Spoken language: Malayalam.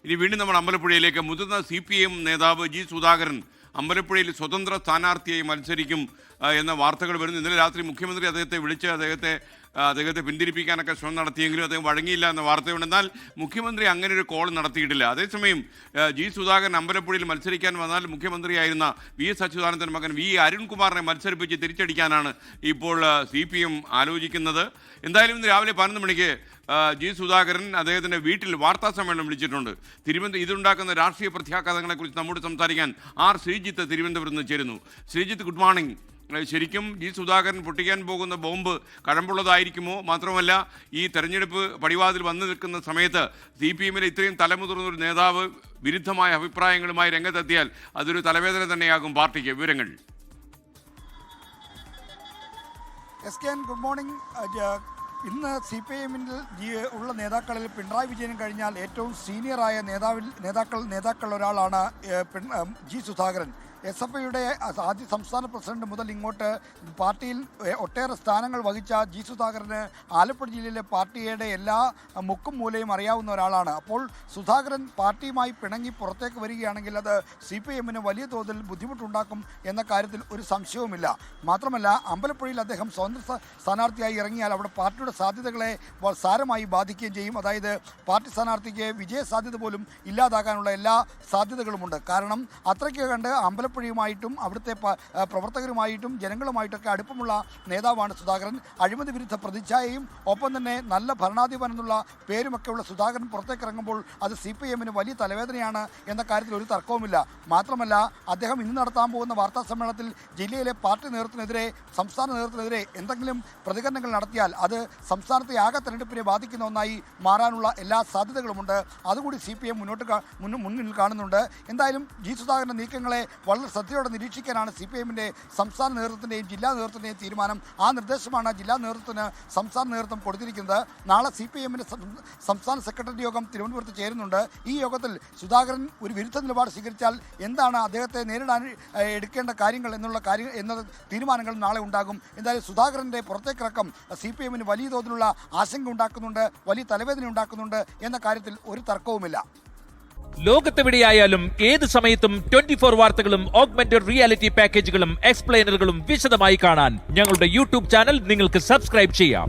ഇനി വീണ്ടും നമ്മൾ അമ്പലപ്പുഴയിലേക്ക്. മുതിർന്ന CPM നേതാവ് ജി സുധാകരൻ അമ്പലപ്പുഴയിൽ സ്വതന്ത്ര സ്ഥാനാർത്ഥിയായി മത്സരിക്കും എന്ന വാർത്തകൾ വരുന്നു. ഇന്നലെ രാത്രി മുഖ്യമന്ത്രി അദ്ദേഹത്തെ വിളിച്ച് അദ്ദേഹത്തെ പിന്തിരിപ്പിക്കാനൊക്കെ ശ്രമം നടത്തിയെങ്കിലും അദ്ദേഹം വഴങ്ങിയില്ല എന്ന വാർത്തയുണ്ട്. എന്നാൽ മുഖ്യമന്ത്രി അങ്ങനെ ഒരു കോൾ നടത്തിയിട്ടില്ല. അതേസമയം ജി സുധാകരൻ അമ്പലപ്പുഴയിൽ മത്സരിക്കാൻ വന്നാൽ മുഖ്യമന്ത്രിയായിരുന്ന VS അച്യുതാനന്ദൻ്റെ മകൻ V അരുൺകുമാറിനെ മത്സരിപ്പിച്ച് തിരിച്ചടിക്കാനാണ് ഇപ്പോൾ CPM ആലോചിക്കുന്നത്. എന്തായാലും ഇന്ന് രാവിലെ 11 മണിക്ക് ജി സുധാകരൻ അദ്ദേഹത്തിൻ്റെ വീട്ടിൽ വാർത്താ സമ്മേളനം വിളിച്ചിട്ടുണ്ട്. ഇതുണ്ടാക്കുന്ന രാഷ്ട്രീയ പ്രത്യാഘാതങ്ങളെക്കുറിച്ച് നമ്മോട് സംസാരിക്കാൻ ശ്രീജിത്ത് തിരുവനന്തപുരത്ത് നിന്ന് ചേരുന്നു. Sreejith, good morning. ശരിക്കും ജി സുധാകരൻ പൊട്ടിക്കാൻ പോകുന്ന ബോംബ് കഴമ്പുള്ളതായിരിക്കുമോ? മാത്രമല്ല, ഈ തെരഞ്ഞെടുപ്പ് പടിവാതിൽ വന്നു നിൽക്കുന്ന സമയത്ത് CPM-ലെ ഇത്രയും തലമുതിർന്നൊരു നേതാവ് വിരുദ്ധമായ അഭിപ്രായങ്ങളുമായി രംഗത്തെത്തിയാൽ അതൊരു തലവേദന തന്നെയാകും പാർട്ടിക്ക്. വിവരങ്ങൾ. Good morning. ഇന്ന് CPM-ൽ ഉള്ള നേതാക്കളിൽ പിണറായി വിജയനും കഴിഞ്ഞാൽ ഏറ്റവും സീനിയറായ നേതാക്കളിൽ ഒരാളാണ് ജി സുധാകരൻ. SFIയുടെ ആദ്യ സംസ്ഥാന പ്രസിഡന്റ് മുതൽ ഇങ്ങോട്ട് പാർട്ടിയിൽ ഒട്ടേറെ സ്ഥാനങ്ങൾ വഹിച്ച ജി സുധാകരന് ആലപ്പുഴ ജില്ലയിലെ പാർട്ടിയുടെ എല്ലാ മുക്കും മൂലയും അറിയാവുന്ന ഒരാളാണ്. അപ്പോൾ സുധാകരൻ പാർട്ടിയുമായി പിണങ്ങി പുറത്തേക്ക് വരികയാണെങ്കിൽ അത് CPM-ന് വലിയ തോതിൽ ബുദ്ധിമുട്ടുണ്ടാക്കും എന്ന കാര്യത്തിൽ ഒരു സംശയവുമില്ല. മാത്രമല്ല, അമ്പലപ്പുഴയിൽ അദ്ദേഹം സ്വതന്ത്ര സ്ഥാനാർത്ഥിയായി ഇറങ്ങിയാൽ അവിടെ പാർട്ടിയുടെ സാധ്യതകളെ സാരമായി ബാധിക്കുകയും ചെയ്യും. അതായത് പാർട്ടി സ്ഥാനാർത്ഥിക്ക് വിജയ സാധ്യത പോലും ഇല്ലാതാകാനുള്ള എല്ലാ സാധ്യതകളുമുണ്ട്. കാരണം അത്രയ്ക്ക് കണ്ട് അമ്പലപ്പുഴയുമായിട്ടും അവിടുത്തെ പ്രവർത്തകരുമായിട്ടും ജനങ്ങളുമായിട്ടൊക്കെ അടുപ്പമുള്ള നേതാവാണ് സുധാകരൻ. അഴിമതി വിരുദ്ധ പ്രതിച്ഛായയും ഒപ്പം തന്നെ നല്ല ഭരണാധിപൻ എന്നുള്ള പേരുമൊക്കെയുള്ള സുധാകരൻ പുറത്തേക്ക് ഇറങ്ങുമ്പോൾ അത് CPM-ന് വലിയ തലവേദനയാണ് എന്ന കാര്യത്തിൽ ഒരു തർക്കവുമില്ല. മാത്രമല്ല, അദ്ദേഹം ഇന്ന് നടത്താൻ പോകുന്ന വാർത്താ സമ്മേളനത്തിൽ ജില്ലയിലെ പാർട്ടി നേതൃത്വത്തിനെതിരെ, സംസ്ഥാന നേതൃത്വത്തിനെതിരെ എന്തെങ്കിലും പ്രതികരണങ്ങൾ നടത്തിയാൽ അത് സംസ്ഥാനത്തെ ആകെ തെരഞ്ഞെടുപ്പിനെ ബാധിക്കുന്ന ഒന്നായി മാറാനുള്ള എല്ലാ സാധ്യതകളുമുണ്ട്. അതുകൂടി CPM മുന്നിൽ കാണുന്നുണ്ട്. എന്തായാലും ജി സുധാകരൻ്റെ നീക്കങ്ങളെ വളരെ ശ്രദ്ധയോടെ നിരീക്ഷിക്കാനാണ് CPM-ന്റെ സംസ്ഥാന നേതൃത്വത്തിൻ്റെയും ജില്ലാ നേതൃത്വത്തിൻ്റെയും തീരുമാനം. ആ നിർദ്ദേശമാണ് ജില്ലാ നേതൃത്വത്തിന് സംസ്ഥാന നേതൃത്വം കൊടുത്തിരിക്കുന്നത്. നാളെ CPM-ന്റെ സംസ്ഥാന സെക്രട്ടറി യോഗം തിരുവനന്തപുരത്ത് ചേരുന്നുണ്ട്. ഈ യോഗത്തിൽ സുധാകരൻ ഒരു വിരുദ്ധ നിലപാട് സ്വീകരിച്ചാൽ എന്താണ് അദ്ദേഹത്തെ നേരിടാൻ എടുക്കേണ്ട കാര്യങ്ങൾ എന്ന തീരുമാനങ്ങൾ നാളെ ഉണ്ടാകും. എന്തായാലും സുധാകരൻ്റെ പുറത്തേക്കിറക്കം CPM-ന് വലിയ തോതിലുള്ള ആശങ്ക ഉണ്ടാക്കുന്നുണ്ട്, വലിയ തലവേദന ഉണ്ടാക്കുന്നുണ്ട് എന്ന കാര്യത്തിൽ ഒരു തർക്കവുമില്ല. ലോകത്തെവിടെയായാലും ഏത് സമയത്തും 24 വാർത്തകളും ഓഗ്മെന്റഡ് റിയാലിറ്റി പാക്കേജുകളും എക്സ്പ്ലെയിനറുകളും വിശദമായി കാണാൻ ഞങ്ങളുടെ YouTube ചാനൽ നിങ്ങൾക്ക് സബ്സ്ക്രൈബ് ചെയ്യാം.